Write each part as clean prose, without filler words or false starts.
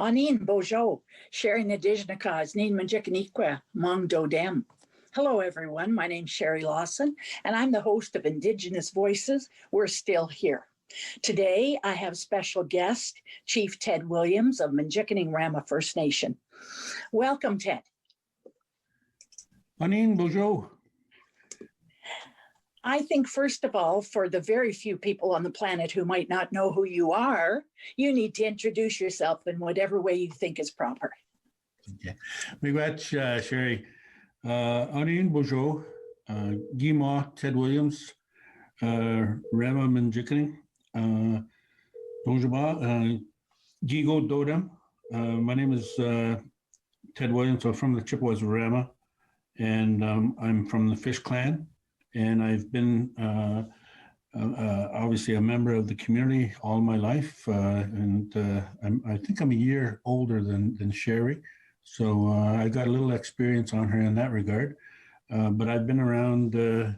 Anin Bojo, sharing Indigenous, Nin Manjikaniqua, Mong Dodem. Hello, everyone. My name's Sherry Lawson, and I'm the host of Indigenous Voices. We're still here. Today, I have special guest, Chief Ted Williams of Manjikaning Rama First Nation. Welcome, Ted. Anin Bojo. I think, first of all, for the very few people on the planet who might not know who you are, you need to introduce yourself in whatever way you think is proper. Okay. Miigwech, Sherry. Anin Bojo, Gima Ted Williams, Rama Manjikaning, Dojaba, Gigo Dodem. My name is Ted Williams. I'm from the Chippewas Rama, and I'm from the Fish Clan. And I've been obviously a member of the community all my life, and I think I'm a year older than Sherry, so I got a little experience on her in that regard. But I've been around the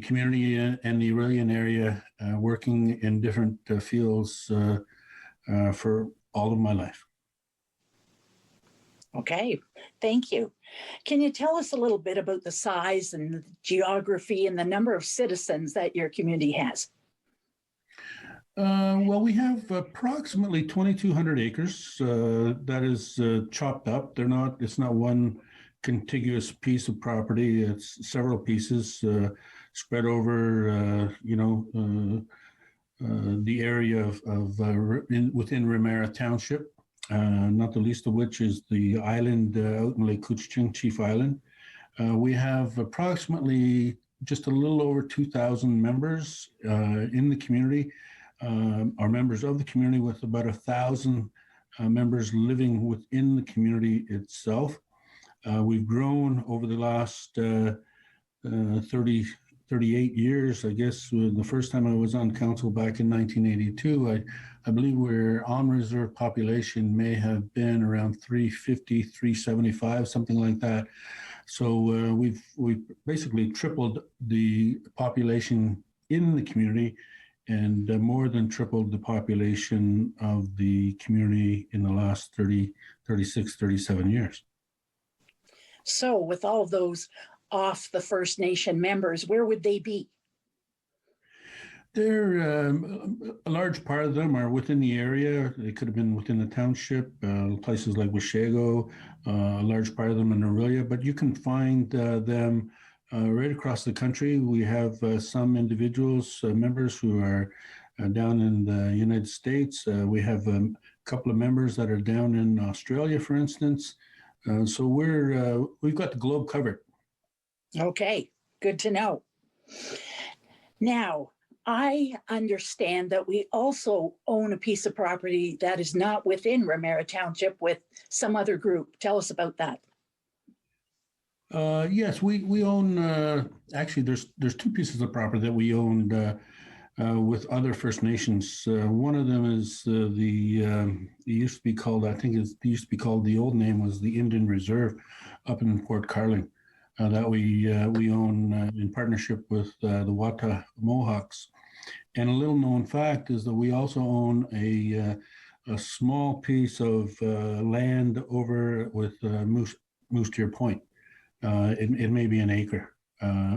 community and the Aurelian area, working in different fields for all of my life. Okay, thank you. Can you tell us a little bit about the size and the geography and the number of citizens that your community has? Well, we have approximately 2,200 acres that is chopped up. It's not one contiguous piece of property. It's several pieces spread over, the area within Ramara Township. Not the least of which is the island out in Lake Couchiching, Chief Island. We have approximately just a little over 2,000 members in the community, are members of the community, with about 1,000 members living within the community itself. We've grown over the last 38 years, I guess. The first time I was on council back in 1982, I believe our on-reserve population may have been around 350, 375, something like that. So we've basically tripled the population in the community, and more than tripled the population of the community in the last 36, 37 years. So with all of those off the First Nation members, where would they be? A large part of them are within the area. They could have been within the township, places like Washego, a large part of them in Aurelia, but you can find them right across the country. We have some individuals, members who are down in the United States. We have a couple of members that are down in Australia, for instance. So we've got the globe covered. Okay, good to know. Now, I understand that we also own a piece of property that is not within Ramara Township with some other group. Tell us about that. Yes, we own, actually there's two pieces of property that we owned with other First Nations. One of them is it used to be called, the old name was the Indian Reserve up in Port Carling. That we own in partnership with the Wata Mohawks. And a little known fact is that we also own a small piece of land over with Moose Deer Point. It may be an acre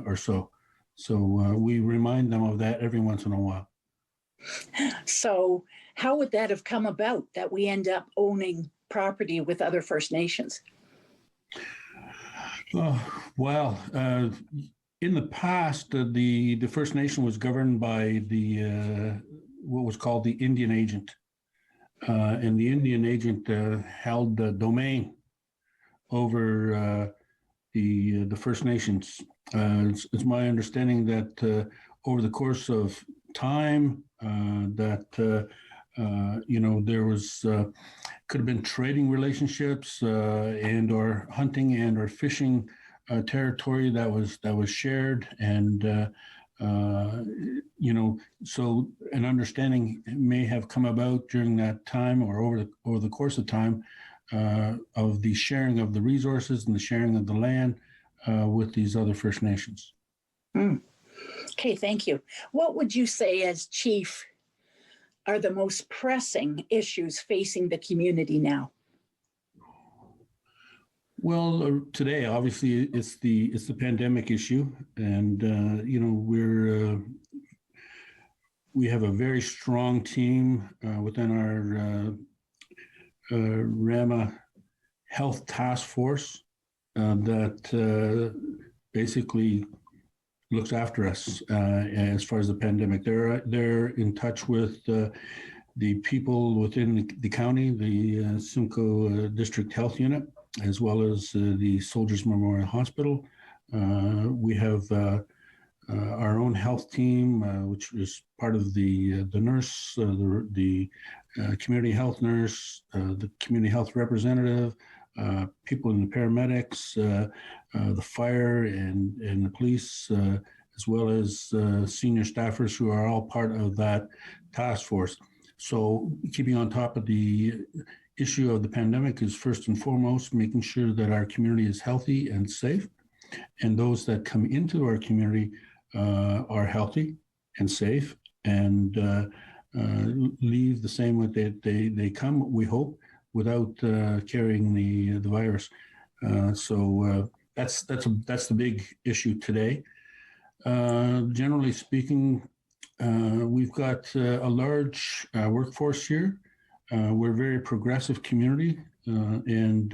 or so. So we remind them of that every once in a while. So how would that have come about that we end up owning property with other First Nations? In the past, the First Nation was governed by what was called the Indian agent, and the Indian agent held the domain over the First Nations. It's my understanding that over the course of time, there was could have been trading relationships and or hunting and or fishing territory that was shared, and so an understanding may have come about during that time or over the course of time of the sharing of the resources and the sharing of the land with these other First Nations. Okay, thank you. What would you say as chief are the most pressing issues facing the community now? Well, today, obviously, it's the pandemic issue, and we have a very strong team within our Rama Health Task Force that basically looks after us as far as the pandemic. They're in touch with the people within the county, the Simcoe District Health Unit, as well as the Soldiers Memorial Hospital. We have our own health team, which is part of the nurse, the community health nurse, the community health representative, people in the paramedics, the fire and the police, as well as senior staffers who are all part of that task force. So keeping on top of the issue of the pandemic is first and foremost making sure that our community is healthy and safe, and those that come into our community are healthy and safe and leave the same way they come, we hope, without carrying the virus. So that's the big issue today. Generally speaking, we've got a large workforce here. We're a very progressive community, and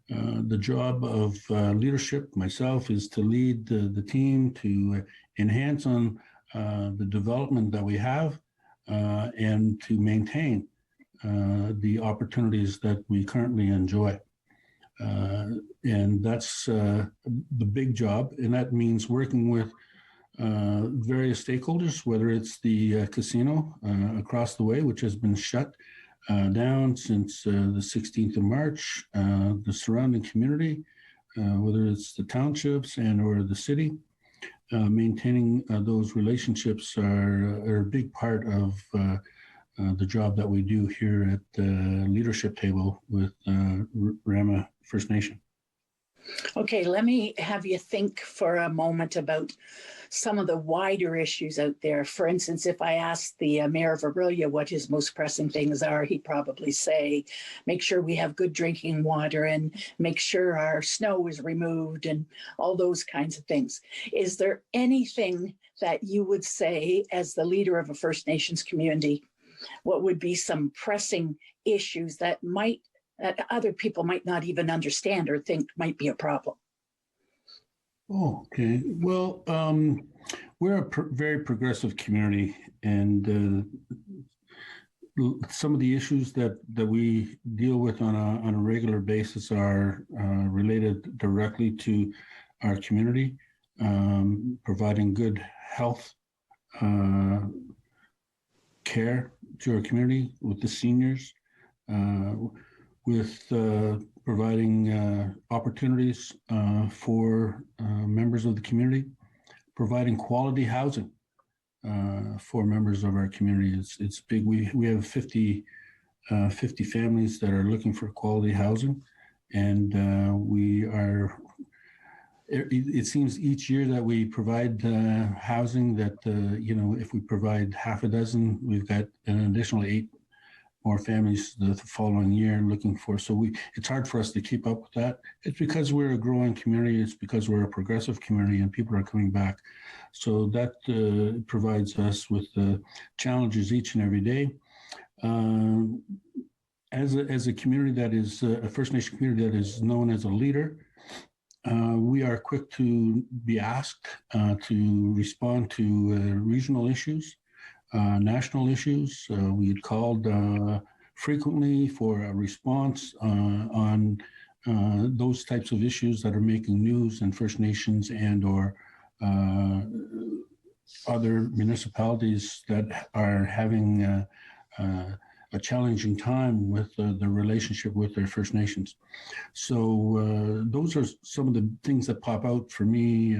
the job of leadership, myself, is to lead the team to enhance on the development that we have and to maintain the opportunities that we currently enjoy. And that's the big job, and that means working with various stakeholders, whether it's the casino across the way, which has been shut down since the 16th of March, the surrounding community, whether it's the townships and or the city. Maintaining those relationships are a big part of the job that we do here at the leadership table with Rama First Nation. Okay, let me have you think for a moment about some of the wider issues out there. For instance, if I asked the mayor of Aurelia what his most pressing things are, he'd probably say, make sure we have good drinking water and make sure our snow is removed and all those kinds of things. Is there anything that you would say as the leader of a First Nations community, what would be some pressing issues that other people might not even understand or think might be a problem? Oh, okay. Well, we're a very progressive community, and some of the issues that we deal with on a regular basis are related directly to our community, providing good health care to our community with the seniors, with providing opportunities for members of the community, providing quality housing for members of our community. It's big. We have 50 families that are looking for quality housing, and we are. It seems each year that we provide housing that if we provide half a dozen, we've got an additional 8 more families the following year looking for. So it's hard for us to keep up with that. It's because we're a growing community. It's because we're a progressive community and people are coming back. So that provides us with challenges each and every day. As a community that is a First Nation community that is known as a leader, we are quick to be asked to respond to regional issues, national issues. We had called frequently for a response on those types of issues that are making news in First Nations and or other municipalities that are having a challenging time with the relationship with their First Nations. So those are some of the things that pop out for me,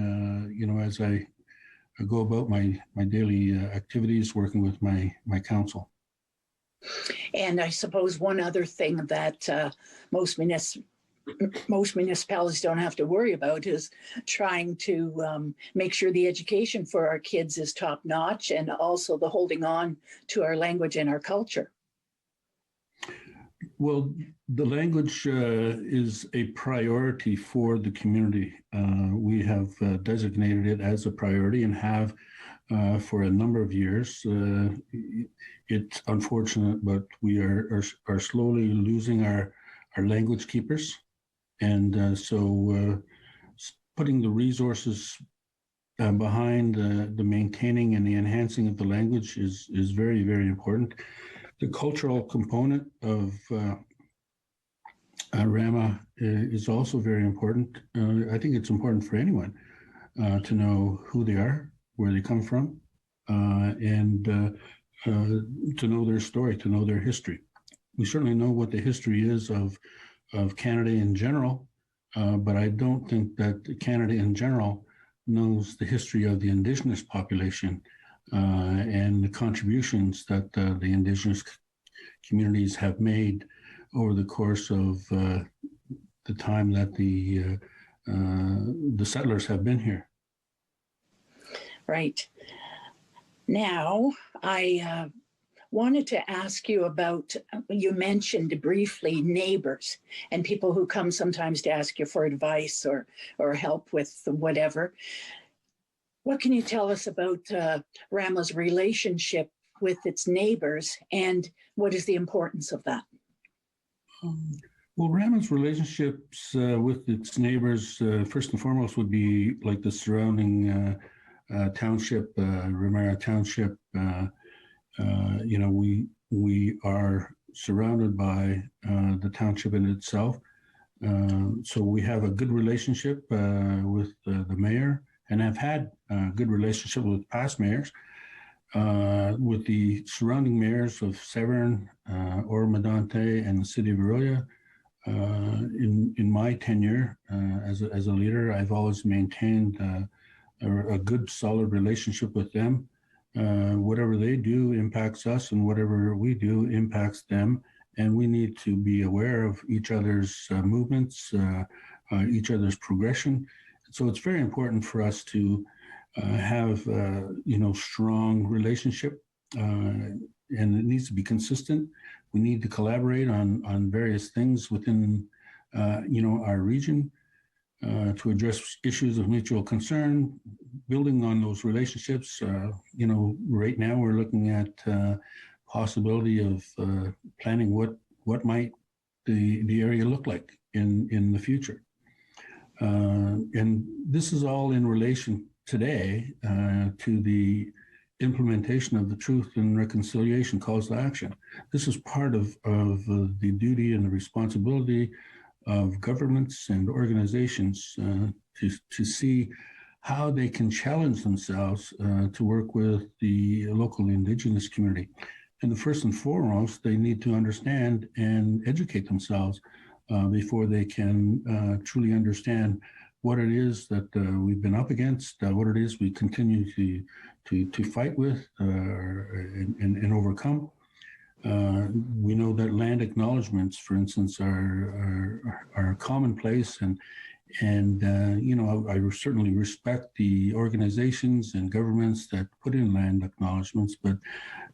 as I go about my daily activities working with my council. And I suppose one other thing that most municipalities don't have to worry about is trying to make sure the education for our kids is top notch, and also the holding on to our language and our culture. Well, the language is a priority for the community. We have designated it as a priority and have for a number of years. It's unfortunate, but we are slowly losing our language keepers. And so putting the resources behind the maintaining and the enhancing of the language is very, very important. The cultural component of Rama is also very important. I think it's important for anyone to know who they are, where they come from, and to know their story, to know their history. We certainly know what the history is of Canada in general, but I don't think that Canada in general knows the history of the Indigenous population and the contributions that the Indigenous communities have made over the course of the time that the settlers have been here. Right. Now, I wanted to ask you about, you mentioned briefly neighbors and people who come sometimes to ask you for advice or help with whatever. What can you tell us about Rama's relationship with its neighbors, and what is the importance of that? Well, Rama's relationships with its neighbors, first and foremost, would be like the surrounding township, Ramara Township. We are surrounded by the township in itself. So we have a good relationship with the mayor, and have had a good relationship with past mayors, with the surrounding mayors of Severn, Oro-Medonte, and the city of Aurelia. In my tenure as a leader, I've always maintained a good, solid relationship with them. Whatever they do impacts us, and whatever we do impacts them. And we need to be aware of each other's movements, each other's progression. So it's very important for us to have, strong relationship, and it needs to be consistent. We need to collaborate on various things within, our region to address issues of mutual concern, building on those relationships. Right now we're looking at possibility of planning what might the area look like in the future. And this is all in relation today to the implementation of the Truth and Reconciliation calls to action. This is part of the duty and the responsibility of governments and organizations to see how they can challenge themselves to work with the local Indigenous community. And the first and foremost, they need to understand and educate themselves before they can truly understand what it is that we've been up against, what it is we continue to fight with and overcome. We know that land acknowledgements, for instance, are commonplace, and I certainly respect the organizations and governments that put in land acknowledgements, but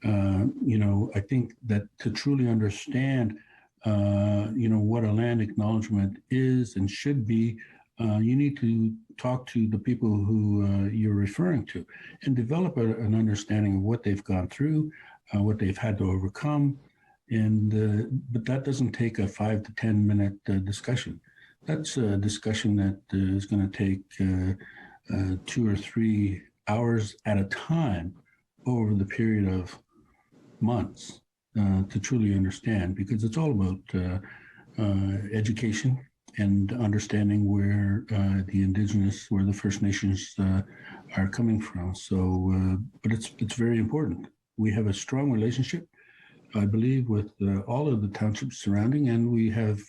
I think that to truly understand what a land acknowledgement is and should be, you need to talk to the people who you're referring to and develop an understanding of what they've gone through, what they've had to overcome. But that doesn't take a 5 to 10 minute discussion. That's a discussion that is going to take 2 or 3 hours at a time over the period of months to truly understand, because it's all about education and understanding where the Indigenous, where the First Nations are coming from. So, but it's very important. We have a strong relationship, I believe, with all of the townships surrounding, and we have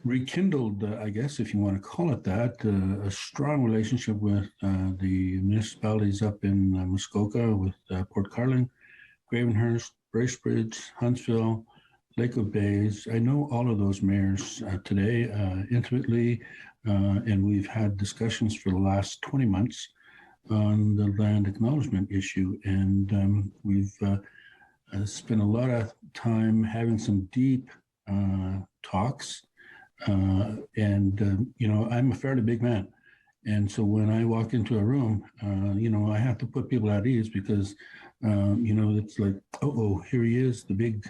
rekindled, I guess, if you want to call it that, a strong relationship with the municipalities up in Muskoka, with Port Carling, Gravenhurst, Bracebridge, Huntsville, Lakewood Bays. I know all of those mayors today intimately, and we've had discussions for the last 20 months on the land acknowledgement issue. And we've spent a lot of time having some deep talks. I'm a fairly big man. And so when I walk into a room, I have to put people at ease because, it's like, oh, here he is, the big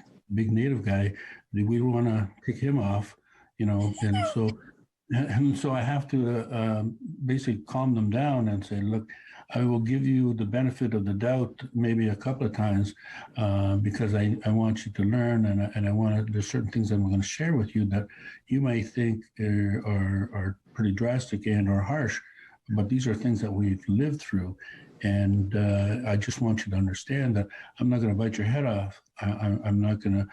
native guy. We don't want to pick him off, and so I have to basically calm them down and say, look, I will give you the benefit of the doubt maybe a couple of times because I want you to learn and I want to, there's certain things I'm going to share with you that you may think are pretty drastic and or harsh, but these are things that we've lived through. And I just want you to understand that I'm not going to bite your head off. I'm not going to,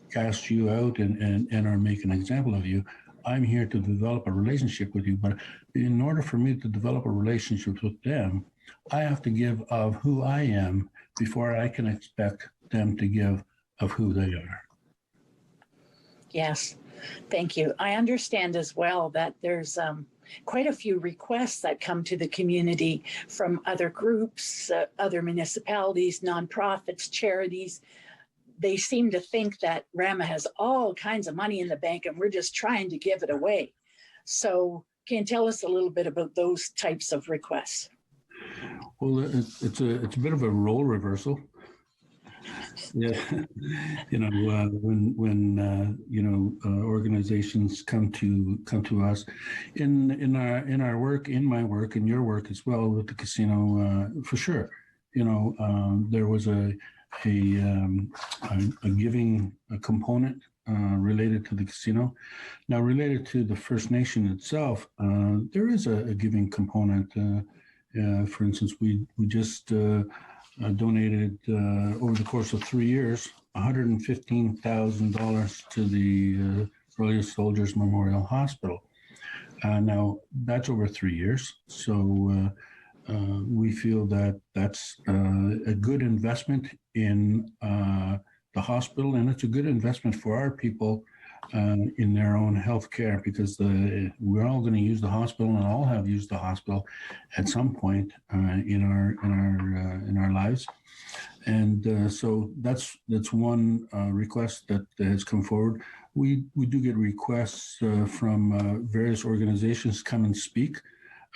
cast you out and or make an example of you. I'm here to develop a relationship with you. But in order for me to develop a relationship with them, I have to give of who I am before I can expect them to give of who they are. Yes, thank you. I understand as well that there's quite a few requests that come to the community from other groups, other municipalities, nonprofits, charities. They seem to think that Rama has all kinds of money in the bank and we're just trying to give it away. So can you tell us a little bit about those types of requests? Well, it's a bit of a role reversal. Yeah, when organizations come to us in our work, in my work, in your work as well with the casino, for sure. There was a giving a component related to the casino. Now, related to the First Nation itself, there is a giving component. For instance, we just donated over the course of 3 years $115,000 to the Earliest Soldiers Memorial Hospital. Now, that's over 3 years. So we feel that that's a good investment in the hospital, and it's a good investment for our people in their own health care because we're all going to use the hospital and all have used the hospital at some point in our lives. And so that's one request that has come forward. We do get requests from various organizations come and speak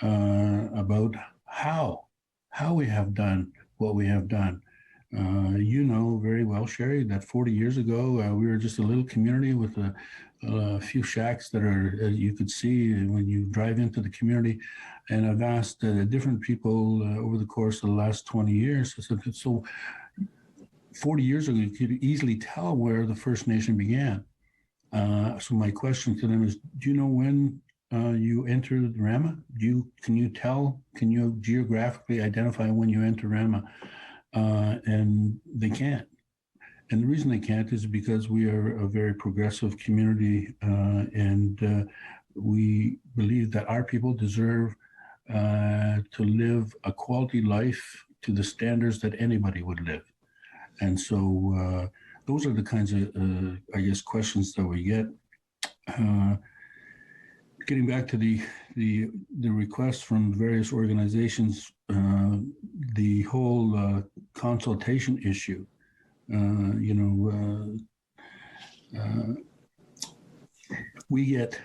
about how we have done what we have done. You know very well, Sherry, that 40 years ago, we were just a little community with a few shacks that are, as you could see when you drive into the community. And I've asked different people over the course of the last 20 years, I said, so 40 years ago, you could easily tell where the First Nation began. So my question to them is, do you know when you entered Rama? Can you geographically identify when you enter Rama? And they can't. And the reason they can't is because we are a very progressive community, and we believe that our people deserve to live a quality life to the standards that anybody would live. And so those are the kinds of, questions that we get. Getting back to the requests from various organizations, the whole consultation issue, we get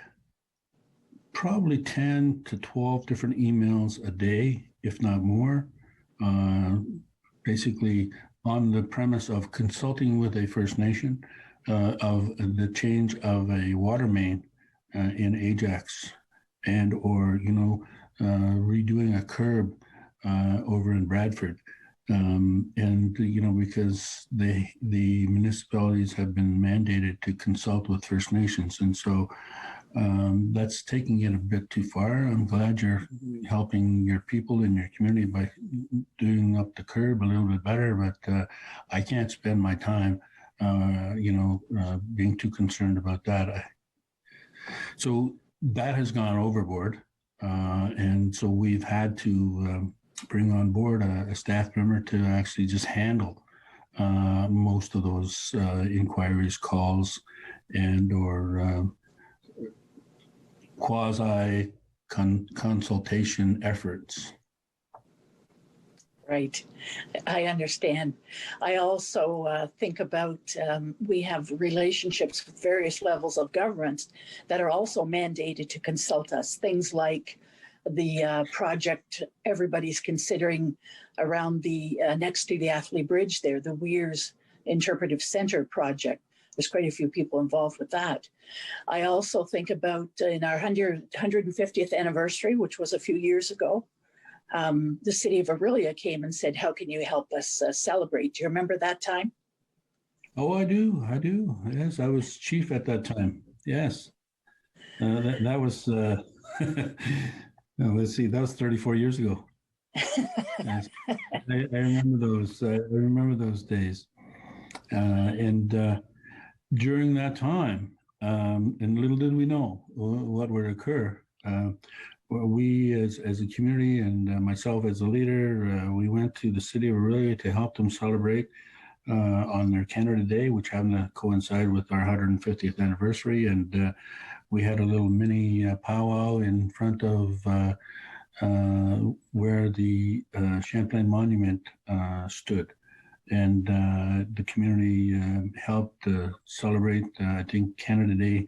probably 10 to 12 different emails a day, if not more, basically on the premise of consulting with a First Nation of the change of a water main in Ajax and or redoing a curb over in Bradford, because the municipalities have been mandated to consult with First Nations, and so that's taking it a bit too far. I'm glad you're helping your people in your community by doing up the curb a little bit better, but I can't spend my time being too concerned about that. So that has gone overboard. And so we've had to bring on board a staff member to actually just handle most of those inquiries, calls, and or quasi consultation efforts. Right. I understand. I also think about we have relationships with various levels of governments that are also mandated to consult us. Things like the project everybody's considering around the next to the Athley Bridge there, the Weirs Interpretive Center project. There's quite a few people involved with that. I also think about in our 150th anniversary, which was a few years ago, the city of Aurelia came and said, "How can you help us celebrate?" Do you remember that time? Oh, I do. I do. Yes, I was chief at that time. Yes. That was, let's see, that was 34 years ago. Yes. I remember those. I remember those days. And during that time, and little did we know what would occur. We, as a community, and myself as a leader, we went to the city of Aurelia to help them celebrate on their Canada Day, which happened to coincide with our 150th anniversary. And we had a little mini powwow in front of where the Champlain Monument stood. And the community helped celebrate, I think, Canada Day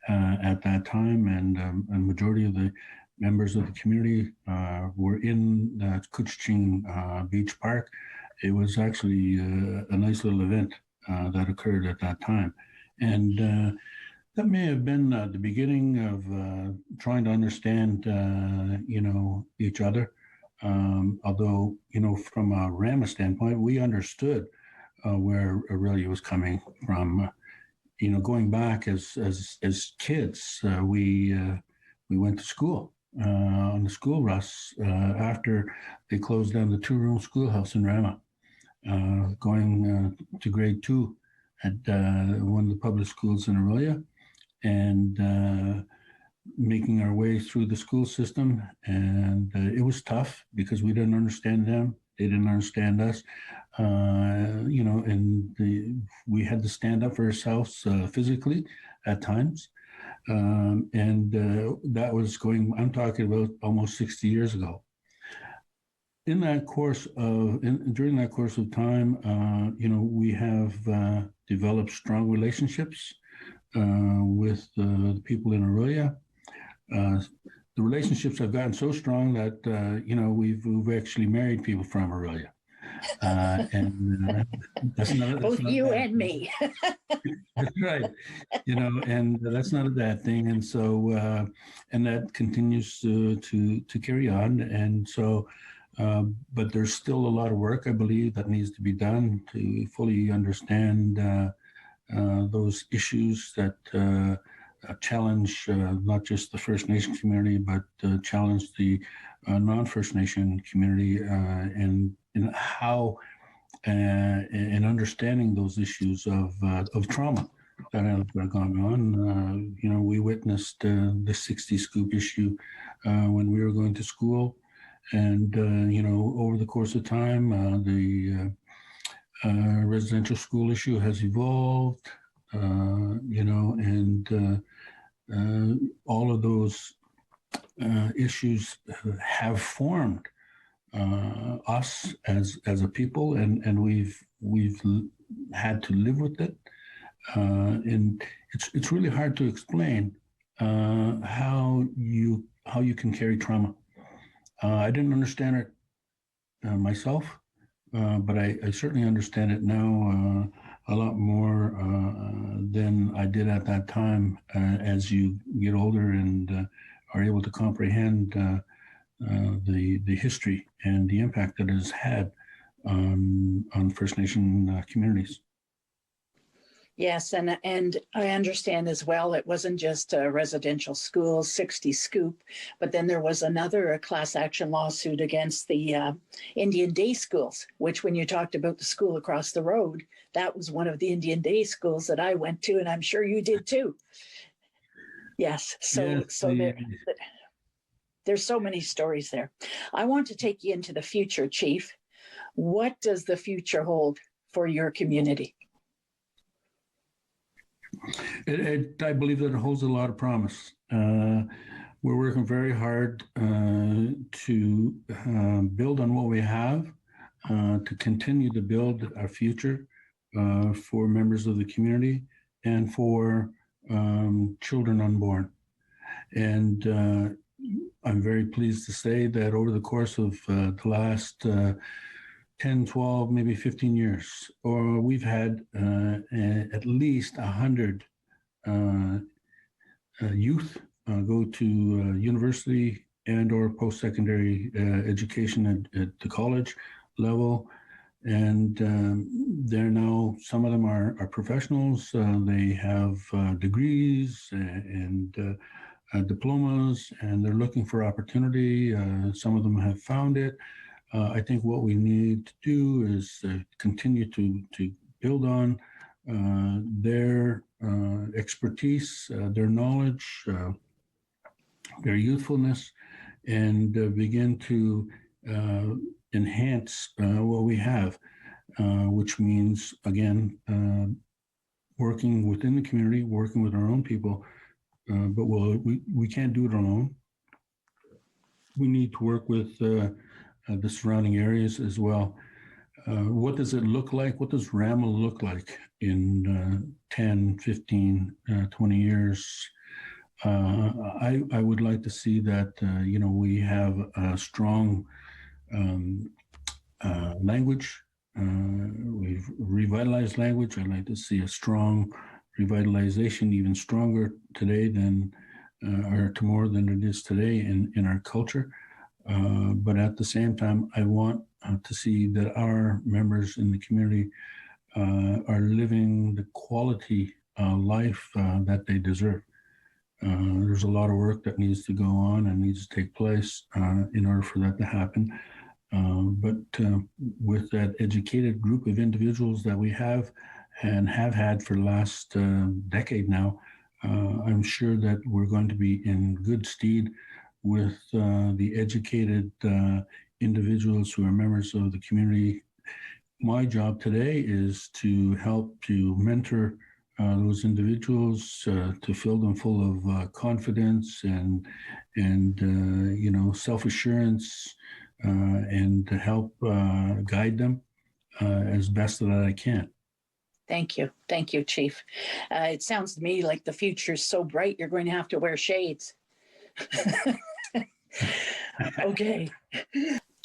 at that time. And a majority of the members of the community were in Couchiching Beach Park. It was actually a nice little event that occurred at that time. And that may have been the beginning of trying to understand, each other. Although, from a Rama standpoint, we understood where Aurelia was coming from. Going back as kids, we went to school on the school bus after they closed down the two-room schoolhouse in Rama, going to grade 2 at one of the public schools in Aurelia, and making our way through the school system. And it was tough because we didn't understand them. They didn't understand us. We had to stand up for ourselves physically at times. And that was I'm talking about almost 60 years ago. During that course of time, we have developed strong relationships with the people in Aurelia. The relationships have gotten so strong that we've actually married people from Aurelia, and that's not Both you and me. That's right, and that's not a bad thing, and so and that continues to carry on, and so. But there's still a lot of work, I believe, that needs to be done to fully understand those issues that challenge not just the First Nation community, but challenge the non-First Nation community, and how and understanding those issues of trauma that have gone on. We witnessed the 60 scoop issue when we were going to school, and over the course of time, the residential school issue has evolved. And all of those issues have formed us as a people, and we've had to live with it. And it's really hard to explain how you can carry trauma. I didn't understand it myself, but I certainly understand it now a lot more than I did at that time. As you get older and are able to comprehend the history and the impact that it has had on First Nation communities. Yes, and I understand as well, it wasn't just a residential school, 60 scoop, but then there was another class action lawsuit against the Indian day schools, which when you talked about the school across the road, that was one of the Indian day schools that I went to, and I'm sure you did too. Yes, there's so many stories there. I want to take you into the future, Chief. What does the future hold for your community? I believe that it holds a lot of promise. We're working very hard to build on what we have, to continue to build our future for members of the community and for children unborn. And I'm very pleased to say that over the course of the last 10, 12, maybe 15 years, or we've had at least 100 youth go to university and or post-secondary education at the college level. And they're now, some of them are professionals. They have degrees and diplomas, and they're looking for opportunity. Some of them have found it. I think what we need to do is continue to build on their expertise, their knowledge, their youthfulness, and begin to enhance what we have, which means, again, working within the community, working with our own people, but we can't do it alone. We need to work with the surrounding areas as well. What does it look like? What does Rama look like in 10, 15, 20 years? I would like to see that, we have a strong language. We've revitalized language. I'd like to see a strong revitalization, even stronger today than, or tomorrow than it is today in our culture. But at the same time, I want to see that our members in the community are living the quality life that they deserve. There's a lot of work that needs to go on and needs to take place in order for that to happen. But with that educated group of individuals that we have and have had for the last decade now, I'm sure that we're going to be in good stead with the educated individuals who are members of the community. My job today is to help to mentor those individuals, to fill them full of confidence and self-assurance, and to help guide them as best that I can. Thank you. Thank you, Chief. It sounds to me like the future is so bright, you're going to have to wear shades. Okay.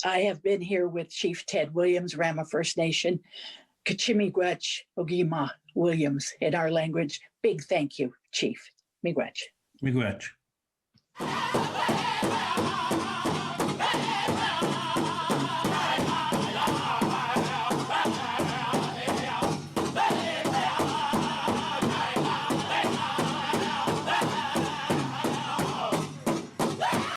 I have been here with Chief Ted Williams, Rama First Nation, Kachimigwech Ogima Williams in our language. Big thank you, Chief. Miigwech. Miigwech.